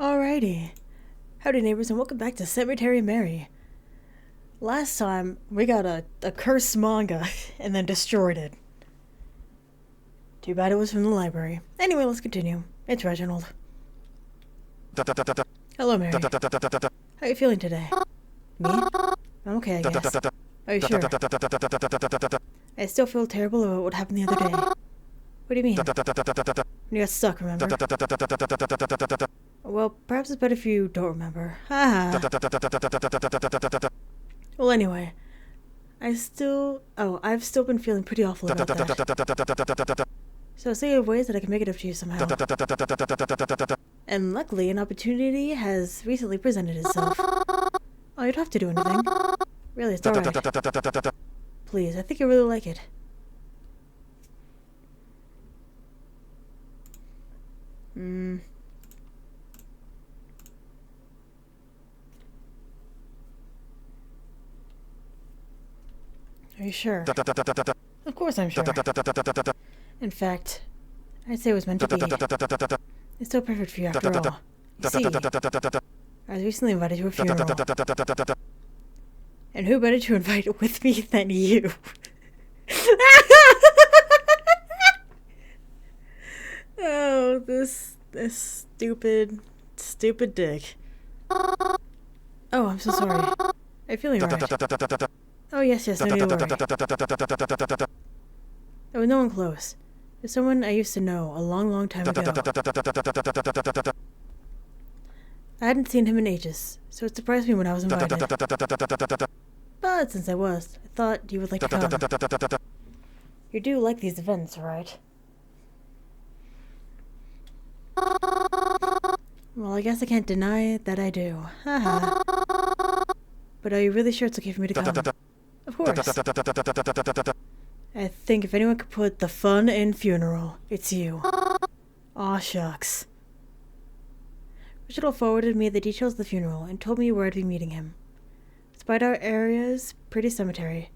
Alrighty. Howdy neighbors and welcome back to Cemetary Mary. Last time we got a cursed manga and then destroyed it. Too bad it was from the library. Anyway, let's continue. It's Reginald. Hello Mary. How are you feeling today? Me? I'm okay, I guess. Are you sure? I still feel terrible about what happened the other day. What do you mean? When you got stuck, remember? Well, perhaps it's better if you don't remember. Haha. Well, anyway. I've still been feeling pretty awful about that. So I see ways that I can make it up to you somehow. And luckily, an opportunity has recently presented itself. Oh, you don't have to do anything. Really, it's alright. Please, I think you'll really like it. Are you sure? Of course I'm sure. In fact, I'd say it was meant to be. It's so perfect for you after all. You see, I was recently invited to a funeral. And who better to invite with me than you? Oh, this stupid dick. Oh, I'm so sorry. I'm feeling alright. Oh, yes, no need to worry. There was no one close. There's someone I used to know a long time ago. I hadn't seen him in ages, so it surprised me when I was invited. But since I was, I thought you would like to come. You do like these events, right? Well, I guess I can't deny that I do. Haha. But are you really sure it's okay for me to come? Of course. I think if anyone could put the fun in funeral, it's you. Aw, shucks. Reginald forwarded me the details of the funeral and told me where I'd be meeting him. Despite our area's pretty cemetery,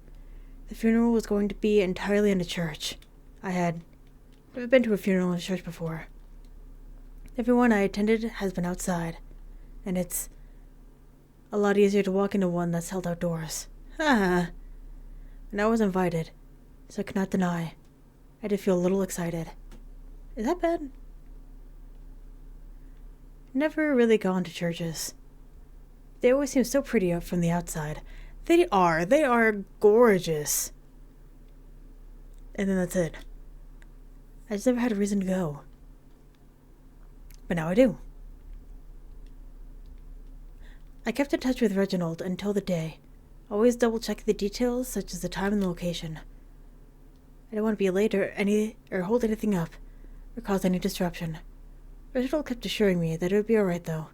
the funeral was going to be entirely in a church. I had never been to a funeral in a church before. Everyone I attended has been outside, and it's a lot easier to walk into one that's held outdoors. Haha. And I was invited, so I could not deny. I did feel a little excited. Is that bad? Never really gone to churches. They always seem so pretty up from the outside. They are gorgeous. And then that's it. I just never had a reason to go. But now I do. I kept in touch with Reginald until the day, always double-checking the details such as the time and the location. I didn't want to be late or hold anything up, or cause any disruption. Reginald kept assuring me that it would be alright though,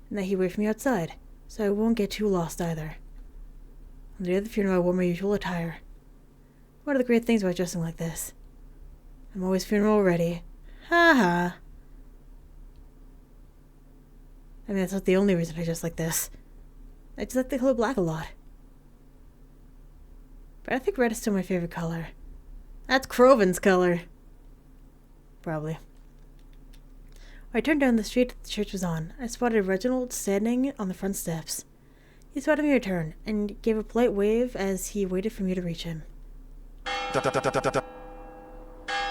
and that he'd wait for me outside, so I won't get too lost either. On the day of the funeral I wore my usual attire. One of the great things about dressing like this. I'm always funeral ready. Ha. I mean, that's not the only reason I dress like this. I just like the color black a lot. But I think red is still my favorite color. That's Croven's color. Probably. When I turned down the street that the church was on, I spotted Reginald standing on the front steps. He spotted me return, and gave a polite wave as he waited for me to reach him.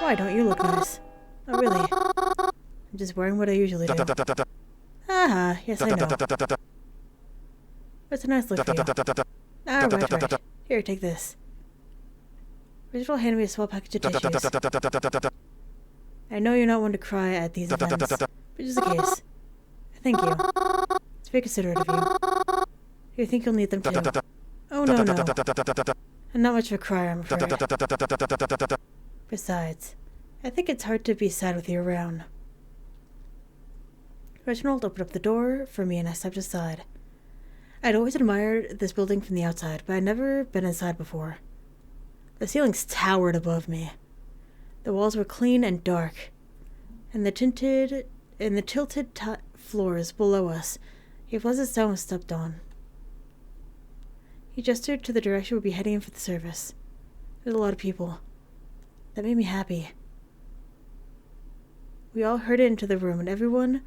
Why don't you look nice? Oh, really? I'm just wearing what I usually do. Haha, yes I know. It's a nice look for you. Right. Here, take this. Reginald handed me a small package of tissues. I know you're not one to cry at these events, but just in case. Thank you. It's very considerate of you. You think you'll need them too? Oh, no. I'm not much of a crier, I'm afraid. Besides, I think it's hard to be sad with you around. Reginald opened up the door for me and I stepped aside. I'd always admired this building from the outside, but I'd never been inside before. The ceilings towered above me. The walls were clean and dark, and the tilted floors below us gave pleasant sound when stepped on. He gestured to the direction we'd be heading in for the service. There's a lot of people. That made me happy. We all herded into the room, and everyone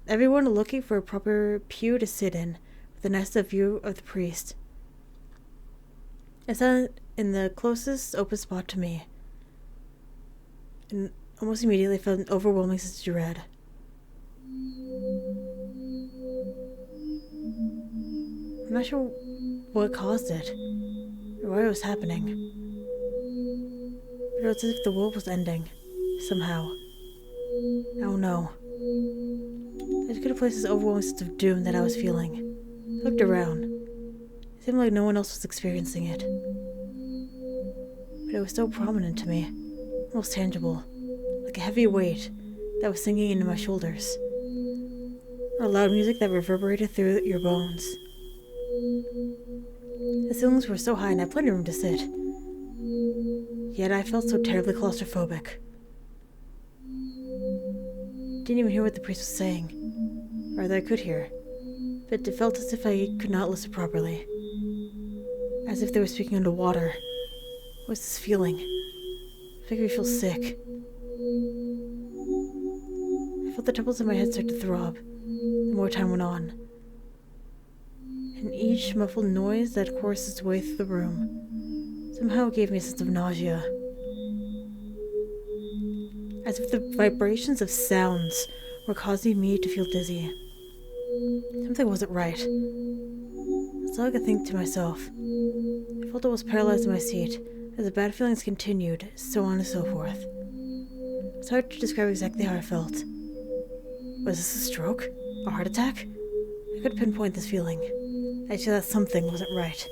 everyone looking for a proper pew to sit in, with a nice view of the priest. I sat in the closest open spot to me, and almost immediately felt an overwhelming sense of dread. I'm not sure what caused it, or why it was happening, but it was as if the world was ending, somehow. Oh no. I just couldn't place this overwhelming sense of doom that I was feeling. I looked around. It seemed like no one else was experiencing it. But it was so prominent to me, almost tangible, like a heavy weight that was sinking into my shoulders, or loud music that reverberated through your bones. The ceilings were so high and I had plenty of room to sit, yet I felt so terribly claustrophobic. Didn't even hear what the priest was saying, or that I could hear, but it felt as if I could not listen properly, as if they were speaking underwater. What was this feeling? It made me feel sick. I felt the temples in my head start to throb, the more time went on, and each muffled noise that coursed its way through the room somehow gave me a sense of nausea, as if the vibrations of sounds were causing me to feel dizzy. Something wasn't right. That's all I could think to myself. I felt almost paralyzed in my seat as the bad feelings continued, so on and so forth. It's hard to describe exactly how I felt. Was this a stroke? A heart attack? I couldn't pinpoint this feeling. I just knew that something wasn't right.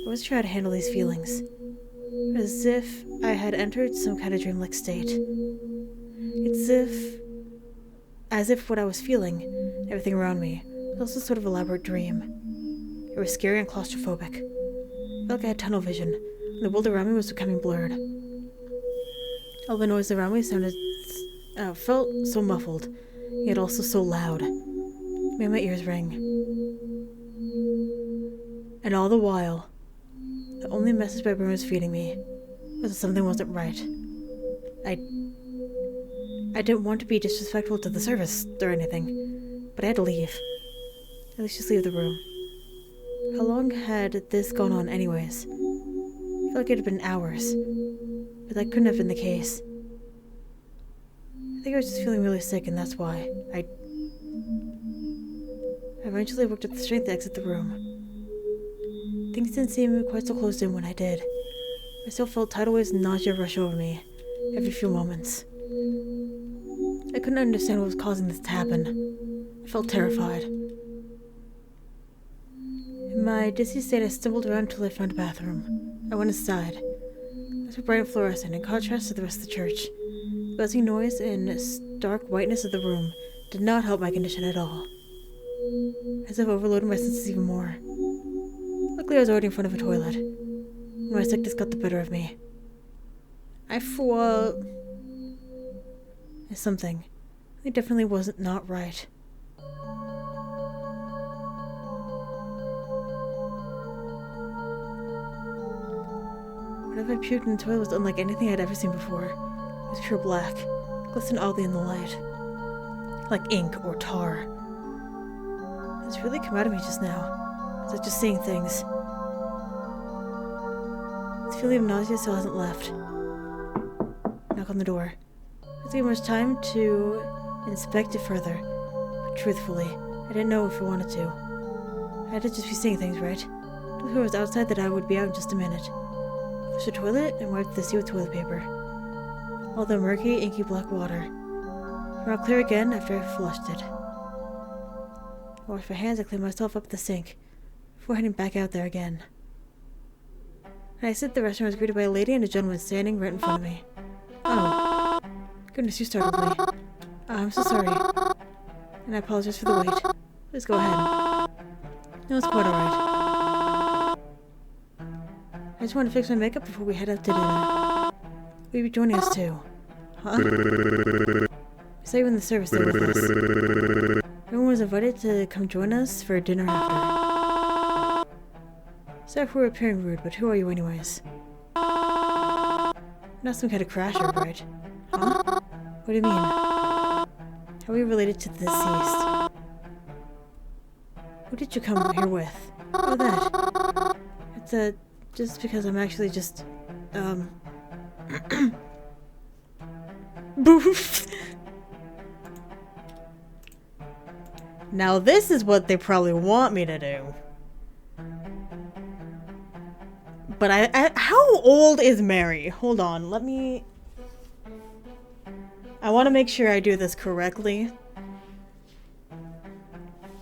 I wasn't sure how to handle these feelings. As if I had entered some kind of dreamlike state. It's as if what I was feeling, everything around me, was also sort of elaborate dream. It was scary and claustrophobic. I felt like I had tunnel vision, and the world around me was becoming blurred. All the noise around me felt so muffled, yet also so loud. It made my ears ring. And all the while, the only message my brain was feeding me was that something wasn't right. I didn't want to be disrespectful to the service or anything, but I had to leave. At least just leave the room. How long had this gone on anyways? I felt like it had been hours, but that couldn't have been the case. I think I was just feeling really sick, and that's why. I eventually worked up the strength to exit the room. Things didn't seem quite so closed in when I did. I still felt tidal waves and nausea rush over me every few moments. I couldn't understand what was causing this to happen. I felt terrified. In my dizzy state, I stumbled around until I found a bathroom. I went inside. It was bright and fluorescent in contrast to the rest of the church. The buzzing noise and stark whiteness of the room did not help my condition at all, as if overloading my senses even more. Luckily, I was already in front of a toilet, and my sickness got the better of me. Something. It definitely wasn't not right. Whatever I puked in the toilet was unlike anything I'd ever seen before. It was pure black, glistened oddly in the light, like ink or tar. It's really come out of me just now. It's like just seeing things. This feeling of nausea still hasn't left. Knock on the door. It took much time to inspect it further, but truthfully, I didn't know if I wanted to. I had to just be seeing things, right? I told whoever was outside that I would be out in just a minute. I flushed the toilet and wiped the seat with toilet paper. All the murky, inky black water came out clear again after I flushed it. I washed my hands and cleaned myself up the sink before heading back out there again. When I exited the restaurant, I was greeted by a lady and a gentleman standing right in front of me. Oh. Goodness, you startled me. I'm so sorry. And I apologize for the wait. Please go ahead. No, it's quite alright. I just want to fix my makeup before we head out to dinner. Will you be joining us too? Huh? We saw you in the service there with us. Everyone was invited to come join us for dinner after. Sorry if we're appearing rude, but who are you anyways? Not some kind of crasher, right? Huh? What do you mean? How are you related to the deceased? Who did you come here with? Oh, that. It's just because I'm actually just, Boof! Now this is what they probably want me to do. But how old is Mary? Hold on, let me... I want to make sure I do this correctly.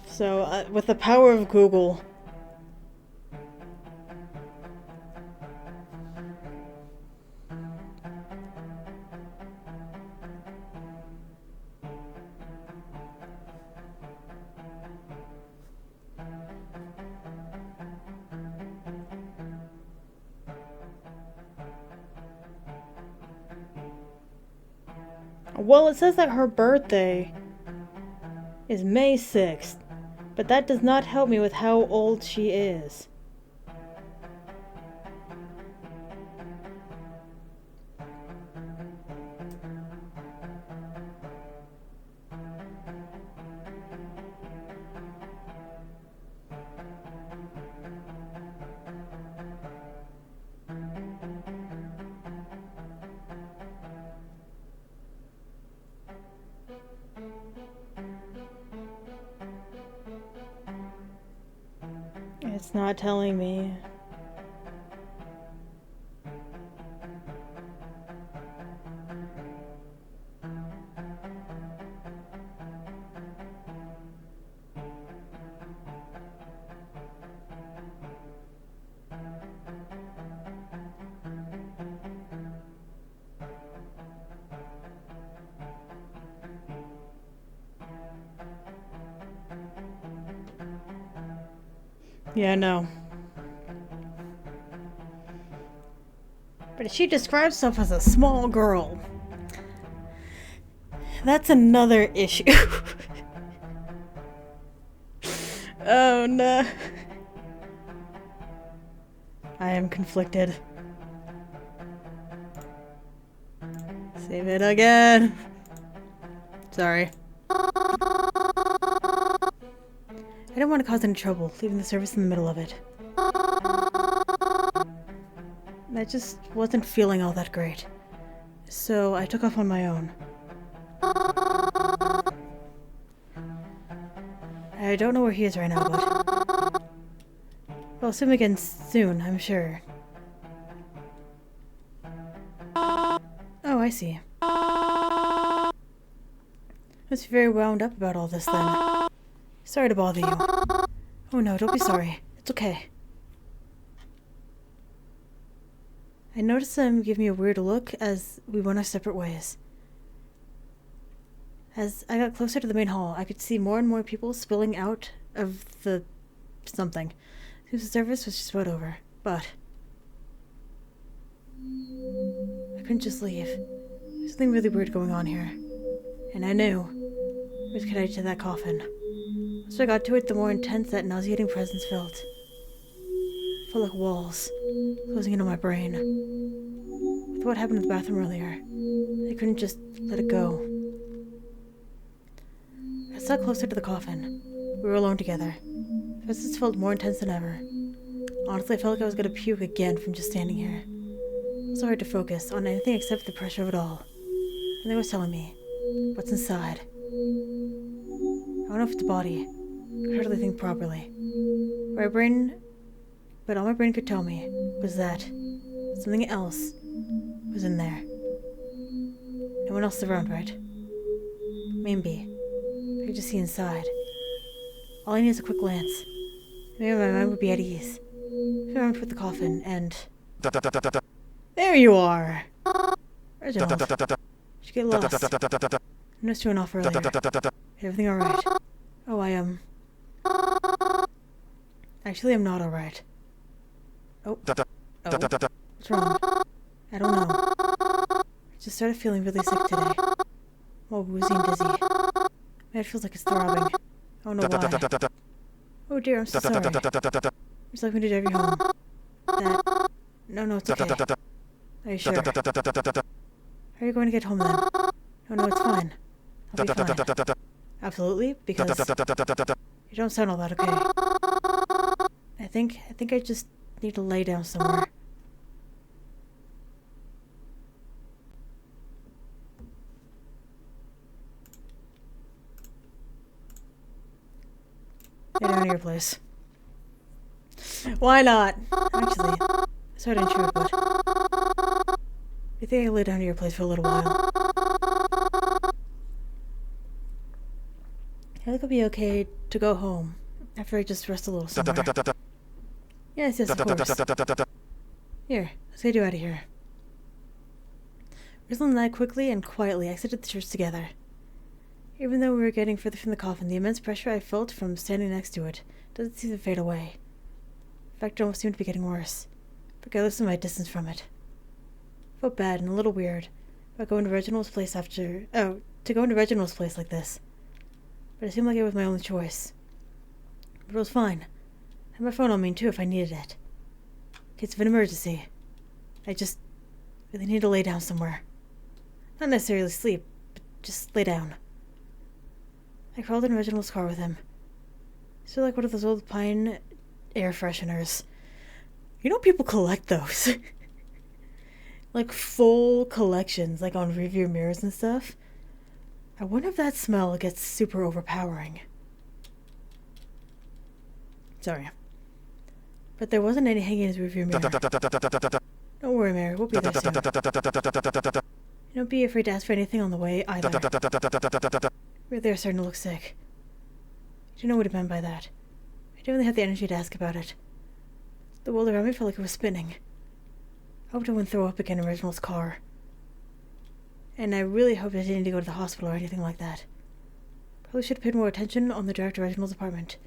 So, with the power of Google... Well, it says that her birthday is May 6th, but that does not help me with how old she is. It's not telling me. Yeah, no. But she describes herself as a small girl. That's another issue. Oh no. I am conflicted. Save it again. Sorry. I didn't want to cause any trouble, leaving the service in the middle of it. I just wasn't feeling all that great. So I took off on my own. I don't know where he is right now, but... I'll see him again soon, I'm sure. Oh, I see. Must be very wound up about all this then. Sorry to bother you. Oh no, don't be sorry. It's okay. I noticed them give me a weird look as we went our separate ways. As I got closer to the main hall, I could see more and more people spilling out of the... something. The service was just about over, but... I couldn't just leave. There's something really weird going on here. And I knew it was connected to that coffin. So I got to it, the more intense that nauseating presence felt. It felt like walls, closing in on my brain. With what happened in the bathroom earlier, I couldn't just let it go. I sat closer to the coffin. We were alone together. The presence felt more intense than ever. Honestly, I felt like I was going to puke again from just standing here. It was so hard to focus on anything except the pressure of it all. And they was telling me what's inside. I don't know if it's a body. I could hardly think properly. But all my brain could tell me was that something else was in there. No one else is around, right? Maybe. I could just see inside. All I need is a quick glance. Maybe my mind would be at ease. If I went with the coffin and... There you are! Reginald. Did you get lost? I noticed you went off earlier. Everything alright? Oh, Actually, I'm not alright. Oh. What's wrong? I don't know. I just started feeling really sick today. I'm all woozy and dizzy. My head feels like it's throbbing. I don't know why. Oh dear, I'm so sorry. Would you like me to drive you home? No, it's okay. Are you sure? How are you going to get home then? Oh no, it's fine. I'll be fine. Absolutely, because you don't sound all that okay. I think I just need to lay down somewhere. Lay down to your place. Why not? Actually, sorry to intrude, but I think I can lay down to your place for a little while. I think it'll be okay to go home after I just rest a little somewhere. Yes, of course. Here, let's get you out of here. Rosalind and I quickly and quietly exited the church together. Even though we were getting further from the coffin, the immense pressure I felt from standing next to it doesn't seem to fade away. In fact, it almost seemed to be getting worse, regardless of my distance from it. I felt bad and a little weird about going to Reginald's place to go into Reginald's place like this. But it seemed like it was my only choice. But it was fine. I had my phone on me too if I needed it. In case of an emergency. I just really need to lay down somewhere. Not necessarily sleep, but just lay down. I crawled in Reginald's car with him. Still like one of those old pine air fresheners. You know people collect those. Like full collections, like on rearview mirrors and stuff. I wonder if that smell gets super overpowering. Sorry. But there wasn't any hanging in his rearview mirror. Don't worry, Mary, we'll be there soon. Don't be afraid to ask for anything on the way, either. We're there starting to look sick. I didn't know what it meant by that. I didn't really have the energy to ask about it. The world around me felt like it was spinning. I hoped I wouldn't throw up again in Reginald's car. And I really hoped I didn't need to go to the hospital or anything like that. Probably should have paid more attention on the drive to Reginald's apartment.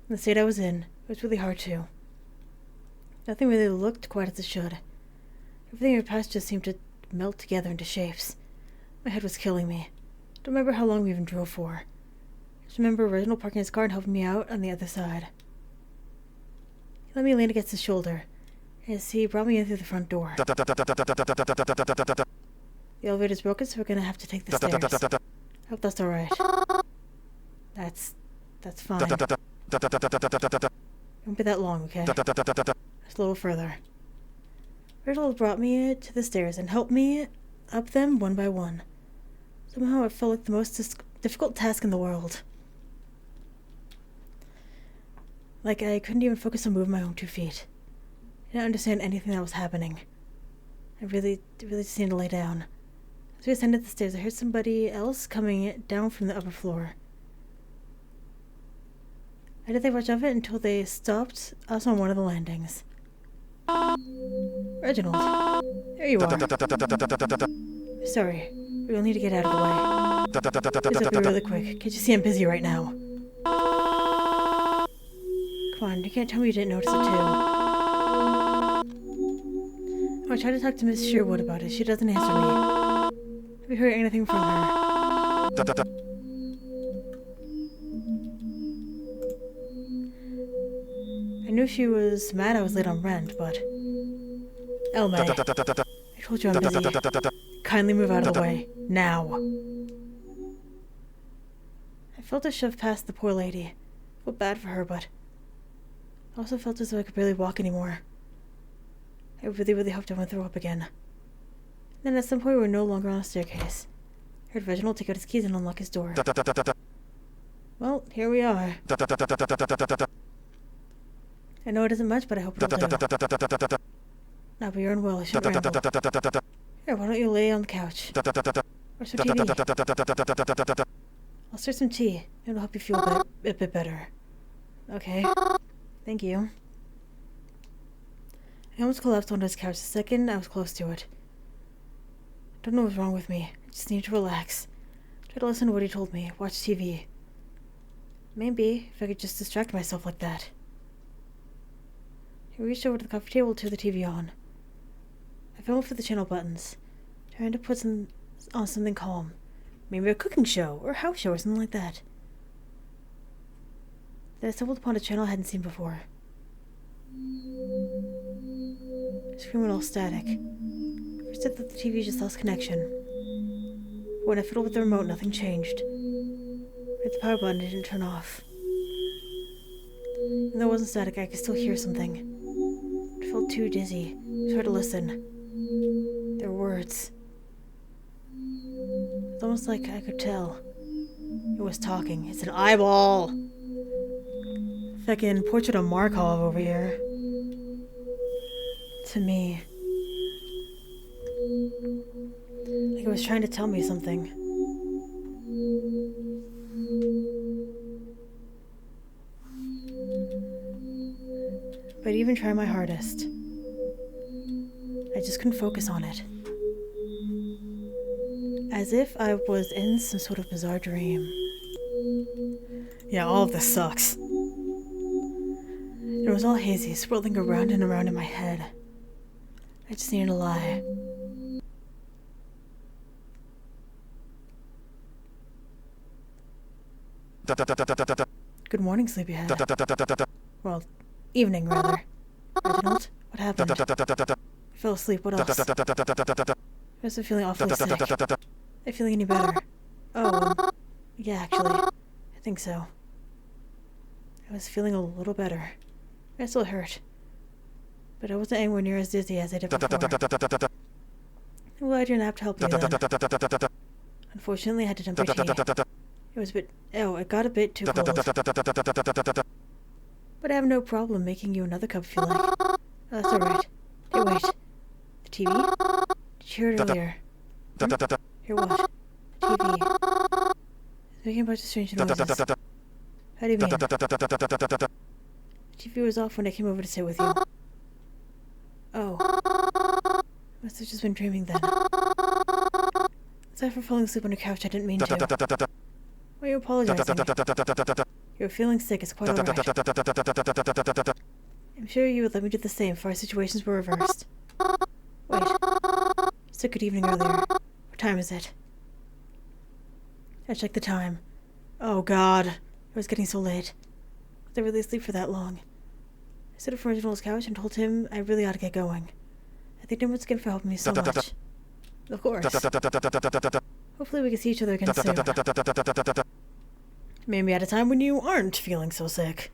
In the state I was in, it was really hard to. Nothing really looked quite as it should. Everything in our past just seemed to melt together into shapes. My head was killing me. Don't remember how long we even drove for. I just remember Reginald parking his car and helping me out on the other side. He let me lean against his shoulder as he brought me in through the front door. The elevator's broken, so we're gonna have to take the stairs. I hope that's alright. That's fine. It won't be that long, okay? Just a little further. Reginald brought me to the stairs and helped me up them one by one. Somehow it felt like the most difficult task in the world. Like I couldn't even focus on moving my own 2 feet. I didn't understand anything that was happening. I really just needed to lay down. As we ascended the stairs, I heard somebody else coming down from the upper floor. I didn't think much of it until they stopped us on one of the landings. Reginald, there you are. Sorry, we'll need to get out of the way. Please help me really quick. Can't you see I'm busy right now? Come on, you can't tell me you didn't notice it too. Oh, I tried to talk to Miss Sherwood about it. She doesn't answer me. Have you heard anything from her? I knew she was mad I was late on rent, but... Elme, I told you I'm busy. Kindly move out of the way. Now. I felt a shove past the poor lady. I felt bad for her, but... I also felt as though I could barely walk anymore. I really hoped I wouldn't throw up again. Then at some point we were no longer on a staircase. I heard Reginald take out his keys and unlock his door. Well, here we are. I know it isn't much, but I hope it'll do. Now be your own will, I shouldn't ramble. Here, why don't you lay on the couch? Or some TV. I'll stir some tea. It'll help you feel a bit better. Okay. Thank you. I almost collapsed onto his couch the second I was close to it. I don't know what's wrong with me. I just need to relax. Try to listen to what he told me. Watch TV. Maybe if I could just distract myself like that. He reached over to the coffee table to turn the TV on. I fumbled for the channel buttons, trying to put on something calm. Maybe a cooking show, or a house show, or something like that. Then I stumbled upon a channel I hadn't seen before. The screen went all static. First I thought the TV just lost connection. When I fiddled with the remote, nothing changed. I hit the power button, it didn't turn off. Even though it wasn't static, I could still hear something. It felt too dizzy. It was hard to listen. There were words. It's almost like I could tell. It was talking. It's an eyeball! Feckin' portrait of Markov over here. To me. Like it was trying to tell me something. But even try my hardest, I just couldn't focus on it. As if I was in some sort of bizarre dream. Yeah, all of this sucks. It was all hazy, swirling around and around in my head. I just needed to lie. Good morning, sleepyhead. Well, evening, rather. Reginald, what happened? I fell asleep, what else? I was feeling awfully sick. Are you feeling any better? Oh, yeah, actually. I think so. I was feeling a little better. I still hurt. But I wasn't anywhere near as dizzy as I did before. I'm glad your nap helped you then. Unfortunately, I had to dump your tea. It was a bit... Oh, it got a bit too cold. But I have no problem making you another cup if you like. Oh, that's alright. Hey, wait. The TV? Did you hear it earlier? Hear what? TV. It's making a bunch of strange noises. How do you mean? The TV was off when I came over to sit with you. Oh. I must have just been dreaming then. Aside from falling asleep on your couch, I didn't mean to. Why are you apologizing? You're feeling sick, it's quite alright. I'm sure you would let me do the same if our situations were reversed. Wait. You said good evening earlier. What time is it? I checked the time. Oh god. It was getting so late. Was I really asleep for that long? I stood up from Reginald's couch and told him I really ought to get going. I thanked him once again for helping me so much. Of course. Hopefully we can see each other again soon. Maybe at a time when you aren't feeling so sick.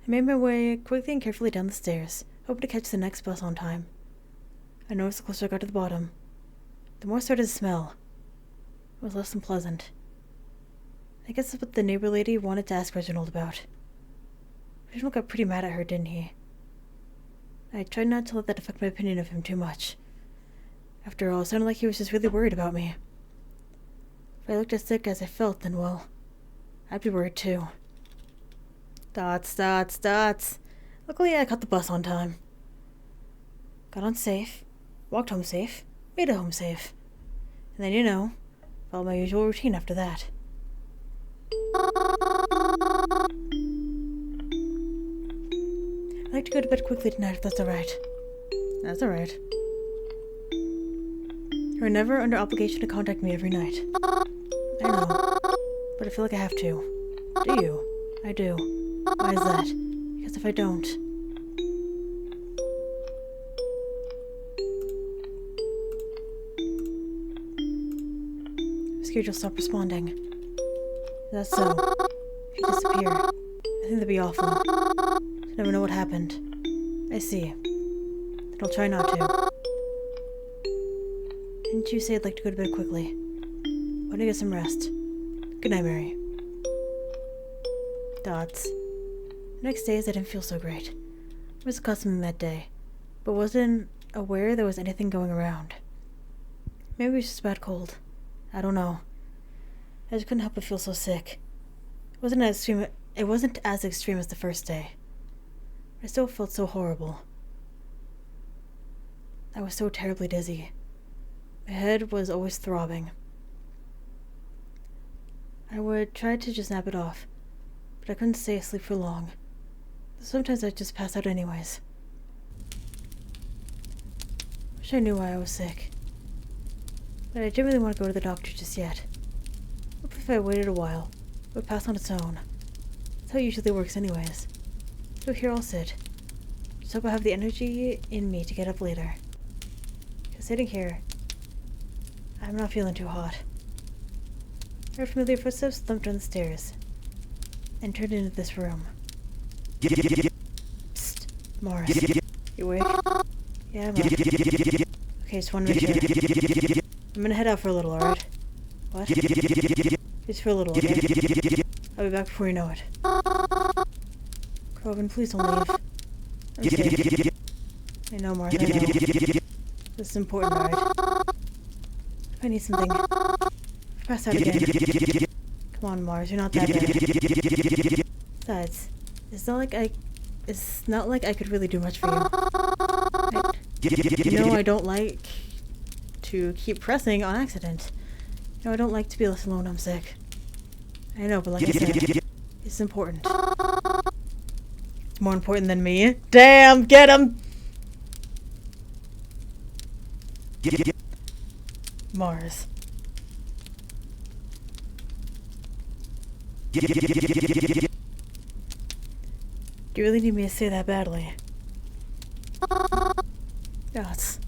I made my way quickly and carefully down the stairs, hoping to catch the next bus on time. I noticed the closer I got to the bottom, the more it started to smell. It was less than pleasant. I guess that's what the neighbor lady wanted to ask Reginald about. Reginald got pretty mad at her, didn't he? I tried not to let that affect my opinion of him too much. After all, it sounded like he was just really worried about me. If I looked as sick as I felt, then well, I'd be worried too. Dots. Luckily, I caught the bus on time. Got on safe, walked home safe, made it home safe. And then, you know, followed my usual routine after that. I'd like to go to bed quickly tonight if that's alright. That's alright. You're never under obligation to contact me every night. I know, but I feel like I have to. Do you? I do. Why is that? Because if I don't... I'm scared you'll stop responding. Is that so? If you disappear, I think that'd be awful. I never know what happened. I see. Then I'll try not to. Didn't you say I'd like to go to bed quickly? Why don't you get some rest? Good night, Mary. Dots. The next days I didn't feel so great. I was accustomed that day, but wasn't aware there was anything going around. Maybe it was just a bad cold. I don't know. I just couldn't help but feel so sick. It wasn't as extreme as the first day. I still felt so horrible. I was so terribly dizzy. My head was always throbbing. I would try to just nap it off, but I couldn't stay asleep for long. Sometimes I'd just pass out anyways. Wish I knew why I was sick. But I didn't really want to go to the doctor just yet. What if I waited a while? It would pass on its own. That's how it usually works anyways. So here I'll sit. Just hope I have the energy in me to get up later. Because sitting here, I'm not feeling too hot. I heard familiar footsteps thumped on the stairs and turned into this room. Psst, Morris. You awake? Yeah, I'm up. Okay, just want to make sure. I'm gonna head out for a little, alright? What? Just for a little, okay? I'll be back before you know it. Corbin, please don't leave. I'm safe. I know, Morris, I know. This is important, alright? If I need something, pass out again. Come on, Mars, you're not that bad. Besides, it's not like I could really do much for you. You know I don't like to keep pressing on accident. You know I don't like to be left alone when I'm sick. I know, but like I said, it's important. It's more important than me. Damn, get him! Mars. Do you really need me to say that badly? Yes.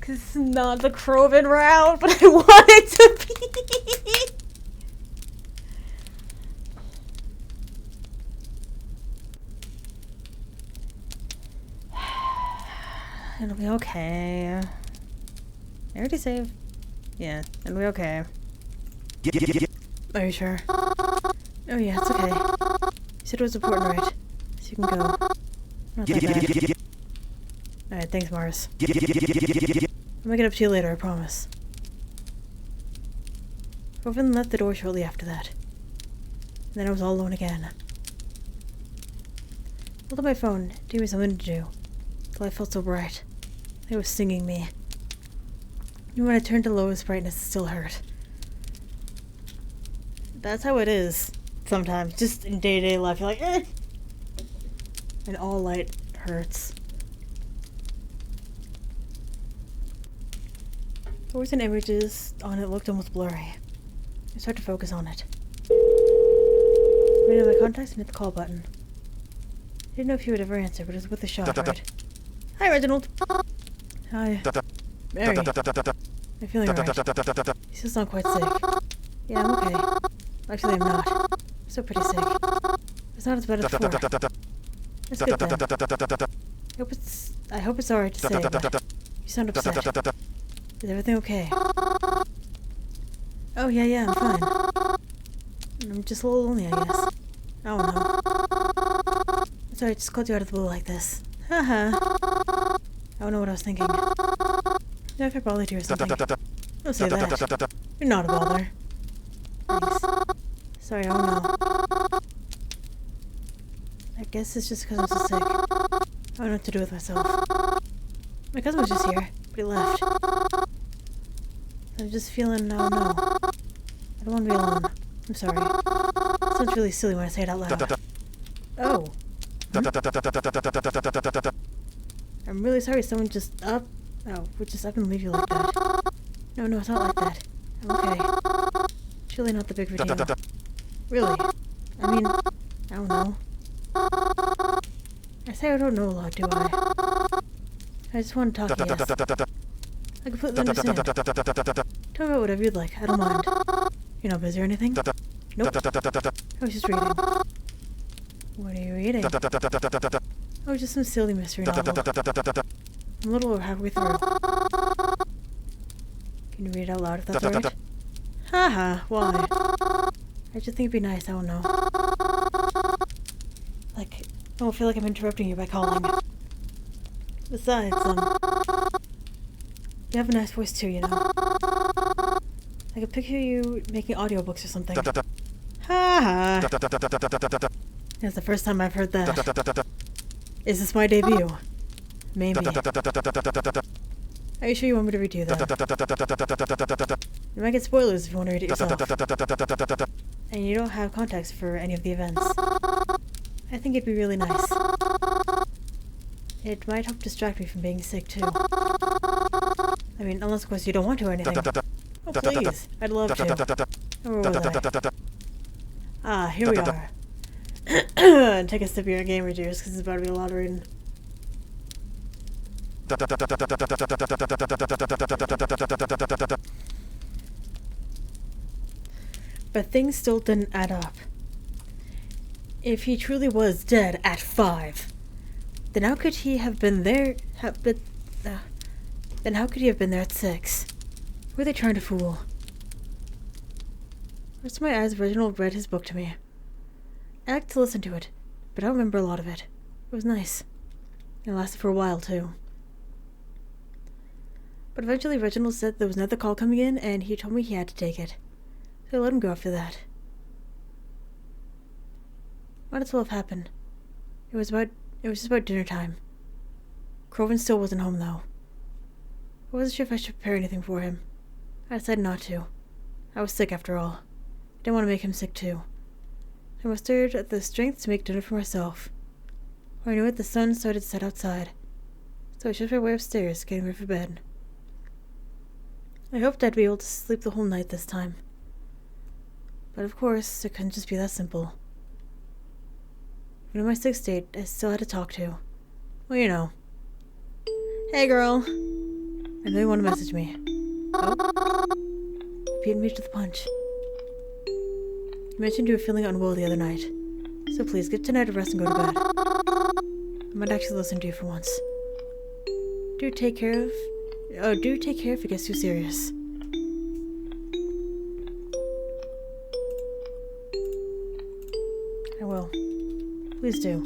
Cause it's not the Kroven route, but I want it to be. It'll be okay. I already saved. Yeah, it'll be okay. Are you sure? Oh yeah, it's okay. You said it was important, right? So you can go. Not that bad. Alright, thanks, Mars. I'll make it up to you later, I promise. Robin left the door shortly after that. And then I was all alone again. I pulled up my phone to give me something to do. The light felt so bright. It was stinging me. Even when I turned to lowest brightness, it still hurt. That's how it is sometimes. Just in day-to-day life, you're like, eh! And all light hurts. The words and images on it looked almost blurry. I started to focus on it. I ran out my contacts and hit the call button. I didn't know if you would ever answer, but it was worth a shot, right? Hi, Reginald! Hi. Mary. I'm feeling alright. You still sound quite sick. Yeah, I'm okay. Actually, I'm not. I'm still pretty sick. It's not as bad as before. That's good then. I hope it's alright to say, but you sound upset. Is everything okay? Oh, yeah, I'm fine. I'm just a little lonely, I guess. I don't know. Sorry, I just called you out of the blue like this. Haha. I don't know what I was thinking. Yeah, if I bothered you or something. Don't say that. You're not a bother. Thanks. Sorry, I don't know. I guess it's just because I'm so sick. I don't know what to do with myself. My cousin was just here, but he left. I'm just feeling, I don't know. I don't want to be alone. I'm sorry. It sounds really silly when I say it out loud. Oh. I'm really sorry someone just would just up and leave you like that. No, it's not like that. I'm okay. It's really not the big of a deal. Really? I mean, I don't know. I say I don't know a lot, do I? I just want to talk to you. I completely understand. Tell me about whatever you'd like. I don't mind. You're not busy or anything? Nope. I was just reading. What are you reading? Oh, just some silly mystery novel. I'm a little over halfway through. Can you read it out loud if that's alright? Haha, why? I just think it'd be nice, I don't know. Like, I don't feel like I'm interrupting you by calling. Besides, you have a nice voice too, you know. I could picture you making audiobooks or something. Haha. That's the first time I've heard that. Is this my debut? Maybe. Are you sure you want me to read you that? You might get spoilers if you want to read it yourself. And you don't have contacts for any of the events. I think it'd be really nice. It might help distract me from being sick too. I I mean, unless of course you don't want to or anything. Oh, please. I'd love to. Where was I? Ah, here we are. Take a sip of your gamer juice, because it's about to be a lot of reading. But things still didn't add up. If he truly was dead at 5, then how could he have been there? Then how could he have been there at 6? Who were they trying to fool? Rest of my eyes, Reginald read his book to me. I liked to listen to it, but I don't remember a lot of it. It was nice. It lasted for a while, too. But eventually Reginald said there was another call coming in, and he told me he had to take it. So I let him go after that. Might as well have happened. It was just about dinner time. Croven still wasn't home, though. I wasn't sure if I should prepare anything for him. I decided not to. I was sick, after all. I didn't want to make him sick, too. I mustered the strength to make dinner for myself. When I knew it, the sun started to set outside. So I shifted my way upstairs, getting ready for bed. I hoped I'd be able to sleep the whole night this time. But of course, it couldn't just be that simple. Even in my sick state, I still had to talk to. Well, you know. Hey, girl. I know you want to message me. Oh? Beat me to the punch. You mentioned you were feeling unwell the other night. So please, get tonight to rest and go to bed. I might actually listen to you for once. Do take care if it gets too serious. I will. Please do.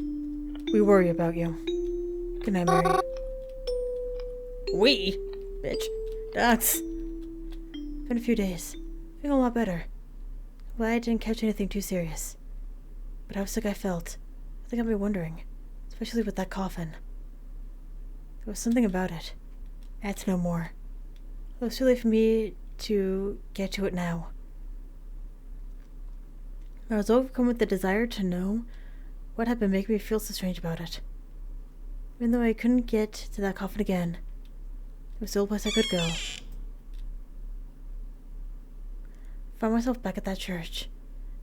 We worry about you. Good night, Mary. We? Bitch. That's... Been a few days. Feeling a lot better. Glad I didn't catch anything too serious. But how sick I felt. I think I'll be wondering. Especially with that coffin. There was something about it. I had to know more. It was too late for me to get to it now. I was overcome with the desire to know what had been making me feel so strange about it. Even though I couldn't get to that coffin again, it was still a place I could go. I found myself back at that church.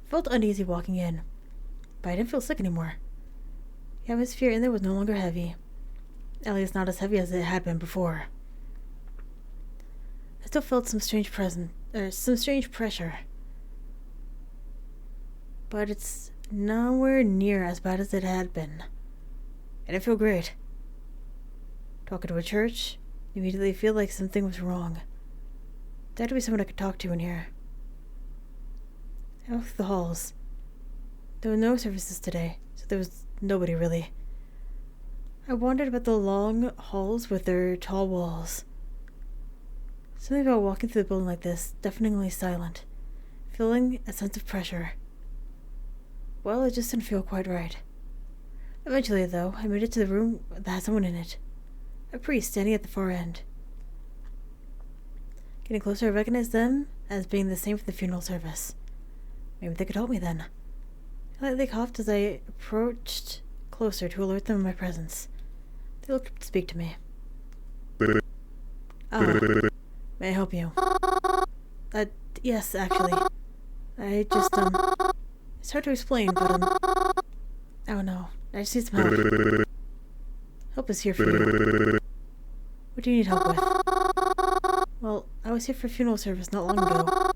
I felt uneasy walking in, but I didn't feel sick anymore. The atmosphere in there was no longer heavy. At least not as heavy as it had been before. I still felt some strange pressure. But it's nowhere near as bad as it had been. I didn't feel great. Talking to a church, you immediately feel like something was wrong. There had to be someone I could talk to in here. I walked through the halls. There were no services today, so there was nobody really. I wandered about the long halls with their tall walls. Something about walking through the building like this, deafeningly silent, feeling a sense of pressure. Well, it just didn't feel quite right. Eventually, though, I made it to the room that had someone in it. A priest standing at the far end. Getting closer, I recognized them as being the same for the funeral service. Maybe they could help me then. I lightly coughed as I approached closer to alert them of my presence. They looked up to speak to me. May I help you? Yes, actually. I just, it's hard to explain, but, oh no, I just need some help. Help is here for you. What do you need help with? Well, I was here for a funeral service not long ago.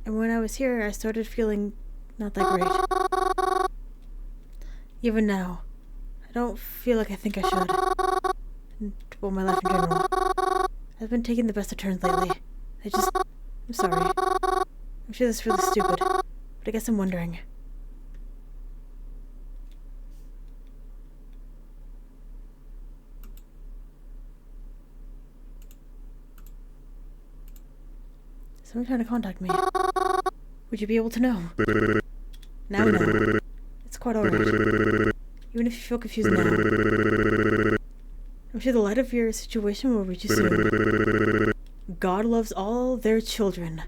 And when I was here, I started feeling not that great. Even now, I don't feel like I think I should. And, well, my life in general. I've been taking the best of turns lately. I'm sorry. I'm sure this is really stupid, but I guess I'm wondering. Someone trying to contact me. Would you be able to know? Now, no. It's quite alright. Even if you feel confused now. I'm sure the light of your situation will reach you soon. God loves all their children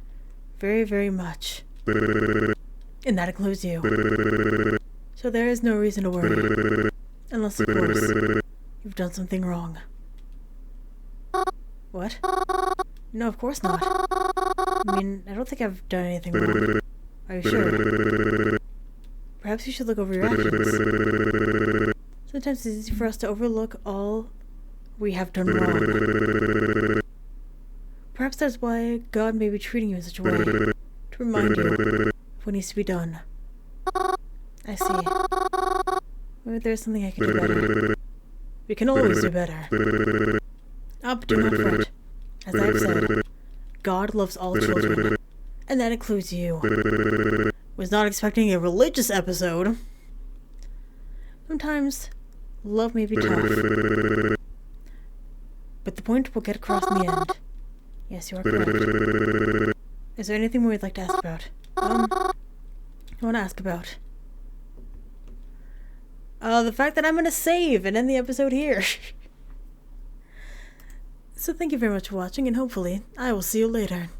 very, very much. And that includes you. So there is no reason to worry. Unless, of course, you've done something wrong. What? No, of course not. I mean, I don't think I've done anything wrong. Are you sure? Perhaps you should look over your actions. Sometimes it's easy for us to overlook all we have done wrong. Perhaps that's why God may be treating you in such a way, to remind you of what needs to be done. I see. Maybe there's something I can do better. We can always do better. But do not fret. As I've said, God loves all children, and that includes you. Was not expecting a religious episode. Sometimes, love may be tough, but the point will get across in the end. Yes, you are correct. Is there anything more you'd like to ask about? I want to ask about the fact that I'm going to save and end the episode here. So thank you very much for watching, and hopefully I will see you later.